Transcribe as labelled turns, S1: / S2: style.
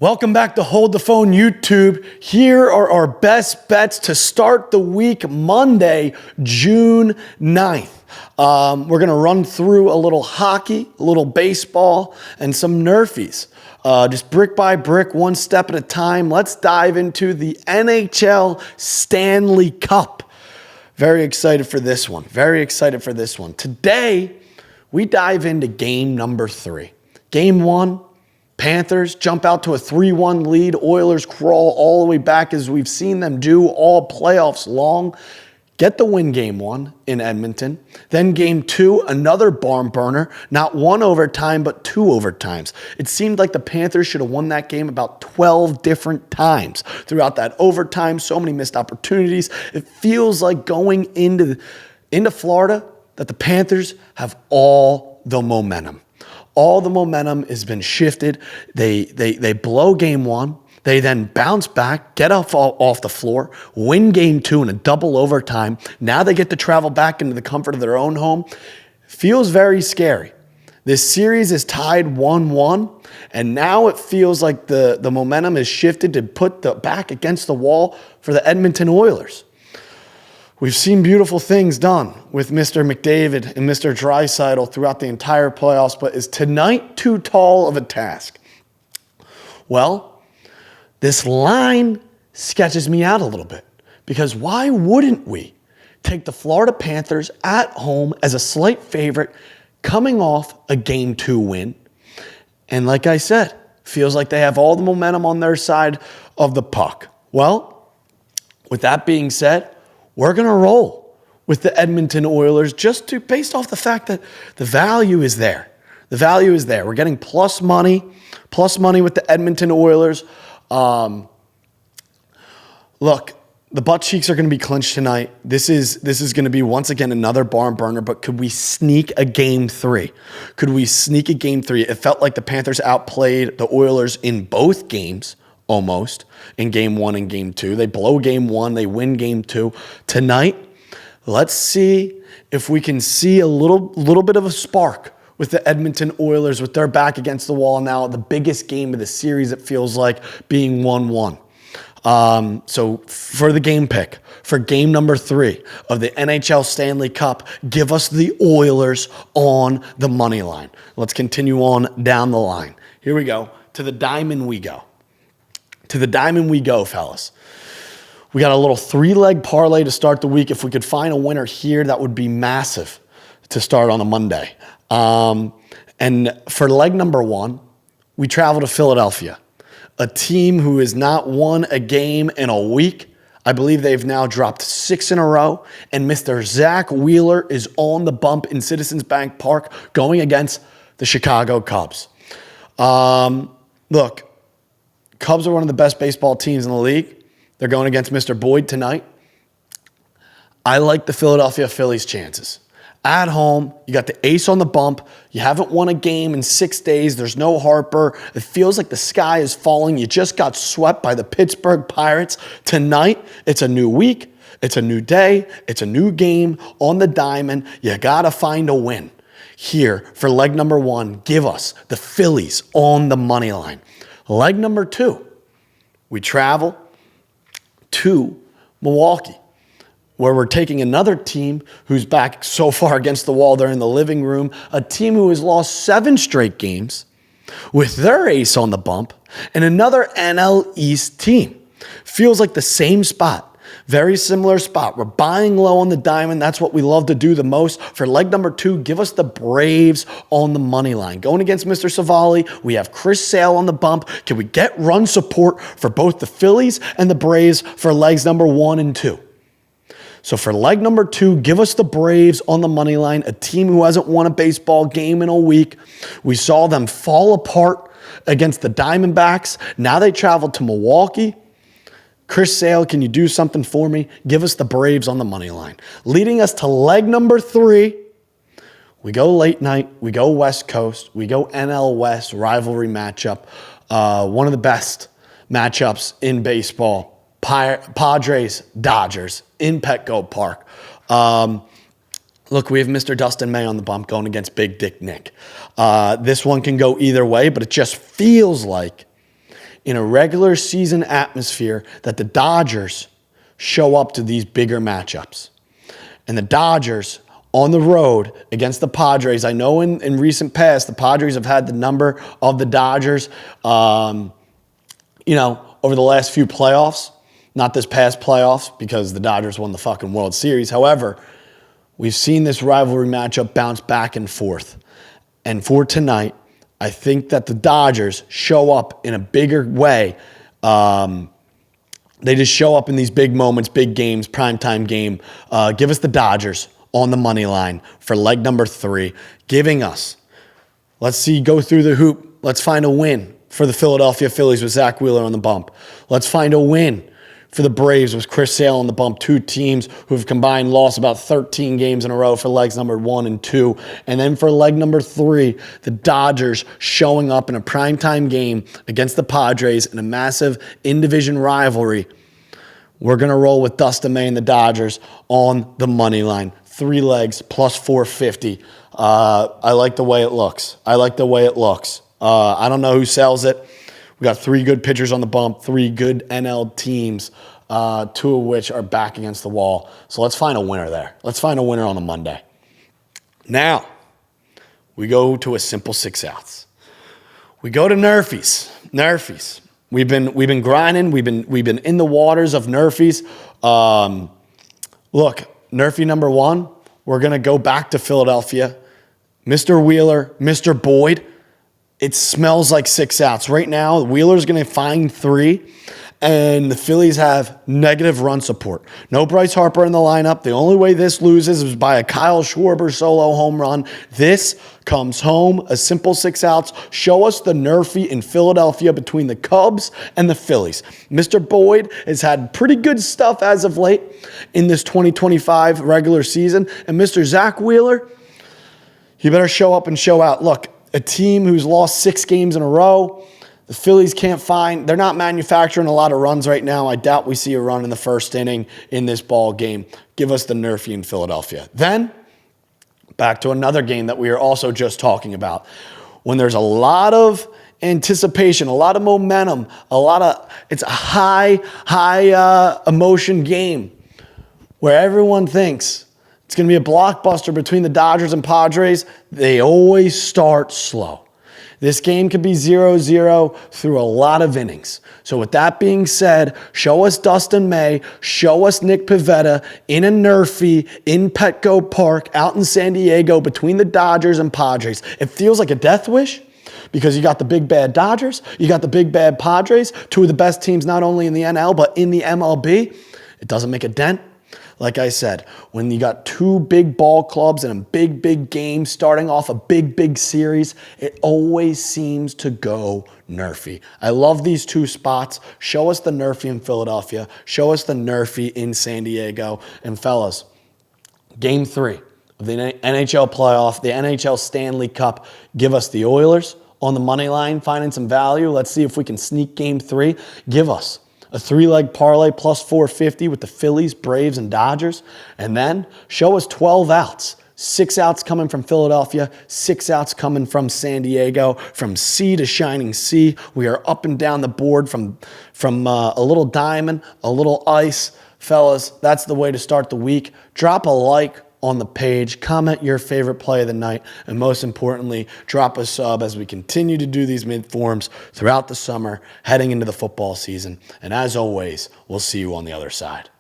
S1: Welcome back to Hold the Phone YouTube. Here are our best bets to start the week, Monday, June 9th. We're going to run through a little hockey, a little baseball, and some NRFIs. Just brick by brick, one step at a time. Let's dive into the NHL Stanley Cup. Very excited for this one. Today, we dive into game number 3. Game 1. Panthers jump out to a 3-1 lead. Oilers crawl all the way back as we've seen them do all playoffs long. Get the win game 1 in Edmonton. Then game 2, another barn burner. Not 1 overtime, but 2 overtimes. It seemed like the Panthers should have won that game about 12 different times throughout that overtime. So many missed opportunities. It feels like going into Florida that the Panthers have all the momentum. All the momentum has been shifted. They blow game 1. They then bounce back, get off the floor, win game 2 in a double overtime. Now they get to travel back into the comfort of their own home. Feels very scary. This series is tied 1-1, and now it feels like the momentum has shifted to put the back against the wall for the Edmonton Oilers. We've seen beautiful things done with Mr. McDavid and Mr. Draisaitl throughout the entire playoffs, but is tonight too tall of a task? Well, this line sketches me out a little bit, because why wouldn't we take the Florida Panthers at home as a slight favorite coming off a Game 2 win? And like I said, feels like they have all the momentum on their side of the puck. Well, with that being said, we're going to roll with the Edmonton Oilers based off the fact that the value is there. The value is there. We're getting plus money with the Edmonton Oilers. Look, the butt cheeks are going to be clinched tonight. This is going to be once again another barn burner, but could we sneak a game 3? It felt like the Panthers outplayed the Oilers in both games. Almost in game 1 and game 2. They blow game 1, they win game 2. Tonight, let's see if we can see a little bit of a spark with the Edmonton Oilers with their back against the wall now. The biggest game of the series, it feels like, being 1-1. So for the game pick, for game number 3 of the NHL Stanley Cup, give us the Oilers on the money line. Let's continue on down the line. Here we go. To the diamond we go. Fellas. We got a little 3-leg parlay to start the week. If we could find a winner here, that would be massive to start on a Monday. And for leg number 1, we travel to Philadelphia, a team who has not won a game in a week. I believe they've now dropped 6 in a row, and Mr. Zach Wheeler is on the bump in Citizens Bank Park going against the Chicago Cubs. Look, Cubs are one of the best baseball teams in the league. They're going against Mr. Boyd tonight. I like the Philadelphia Phillies' chances. At home, you got the ace on the bump. You haven't won a game in 6 days. There's no Harper. It feels like the sky is falling. You just got swept by the Pittsburgh Pirates. Tonight, it's a new week. It's a new day. It's a new game on the diamond. You got to find a win. Here, for leg number 1, give us the Phillies on the money line. Leg number 2, we travel to Milwaukee, where we're taking another team who's back so far against the wall they're in the living room, a team who has lost 7 straight games with their ace on the bump, and another NL East team. Feels like the same spot. Very similar spot. We're buying low on the diamond. That's what we love to do the most. For leg number 2, give us the Braves on the money line. Going against Mr. Savali, we have Chris Sale on the bump. Can we get run support for both the Phillies and the Braves for legs number 1 and 2? So for leg number 2, give us the Braves on the money line, a team who hasn't won a baseball game in a week. We saw them fall apart against the Diamondbacks. Now they travel to Milwaukee. Chris Sale, can you do something for me? Give us the Braves on the money line. Leading us to leg number 3, we go late night, we go West Coast, we go NL West rivalry matchup. One of the best matchups in baseball. Padres, Dodgers in Petco Park. Look, we have Mr. Dustin May on the bump going against Big Dick Nick. This one can go either way, but it just feels like in a regular season atmosphere that the Dodgers show up to these bigger matchups. And the Dodgers on the road against the Padres, I know in recent past, the Padres have had the number of the Dodgers, over the last few playoffs. Not this past playoffs because the Dodgers won the fucking World Series. However, we've seen this rivalry matchup bounce back and forth. And for tonight, I think that the Dodgers show up in a bigger way. They just show up in these big moments, big games, primetime game. Give us the Dodgers on the money line for leg number 3, giving us, go through the hoop. Let's find a win for the Philadelphia Phillies with Zach Wheeler on the bump. Let's find a win for the Braves with Chris Sale on the bump. 2 teams who have combined lost about 13 games in a row for legs number 1 and 2. And then for leg number 3, the Dodgers showing up in a primetime game against the Padres in a massive in-division rivalry. We're going to roll with Dustin May and the Dodgers on the money line. 3 legs plus 450. I like the way it looks. I don't know who sells it. We got 3 good pitchers on the bump, 3 good NL teams, 2 of which are back against the wall. So let's find a winner there. Let's find a winner on the Monday. Now, we go to a simple 6 outs. We go to NRFIs. We've been grinding. We've been in the waters of NRFIs. Look, NRFI number 1, we're gonna go back to Philadelphia. Mr. Wheeler, Mr. Boyd. It smells like 6 outs. Right now, Wheeler's going to find 3, and the Phillies have negative run support. No Bryce Harper in the lineup. The only way this loses is by a Kyle Schwarber solo home run. This comes home, a simple 6 outs. Show us the NRFI in Philadelphia between the Cubs and the Phillies. Mr. Boyd has had pretty good stuff as of late in this 2025 regular season, and Mr. Zach Wheeler, he better show up and show out. Look, a team who's lost 6 games in a row. The Phillies they're not manufacturing a lot of runs right now. I doubt we see a run in the first inning in this ball game. Give us the NRFI in Philadelphia. Then, back to another game that we are also just talking about. When there's a lot of anticipation, a lot of momentum, it's a high emotion game where everyone thinks it's going to be a blockbuster between the Dodgers and Padres. They always start slow. This game could be 0-0 through a lot of innings. So with that being said, show us Dustin May, show us Nick Pivetta in a NRFI in Petco Park out in San Diego between the Dodgers and Padres. It feels like a death wish because you got the big bad Dodgers, you got the big bad Padres, 2 of the best teams not only in the NL but in the MLB. It doesn't make a dent. Like I said, when you got 2 big ball clubs in a big game starting off a big series, it always seems to go NRFI. I love these 2 spots. Show us the NRFI in Philadelphia. Show us the NRFI in San Diego. And fellas, Game 3 of the NHL playoff, the NHL Stanley Cup. Give us the Oilers on the money line, finding some value. Let's see if we can sneak Game 3. Give us a 3-leg parlay plus 450 with the Phillies, Braves, and Dodgers. And then show us 12 outs. 6 outs coming from Philadelphia, 6 outs coming from San Diego. From sea to shining sea, we are up and down the board from a little diamond, a little ice. Fellas, that's the way to start the week. Drop a like on the page, comment your favorite play of the night, and most importantly, drop a sub as we continue to do these mid-forms throughout the summer, heading into the football season. And as always, we'll see you on the other side.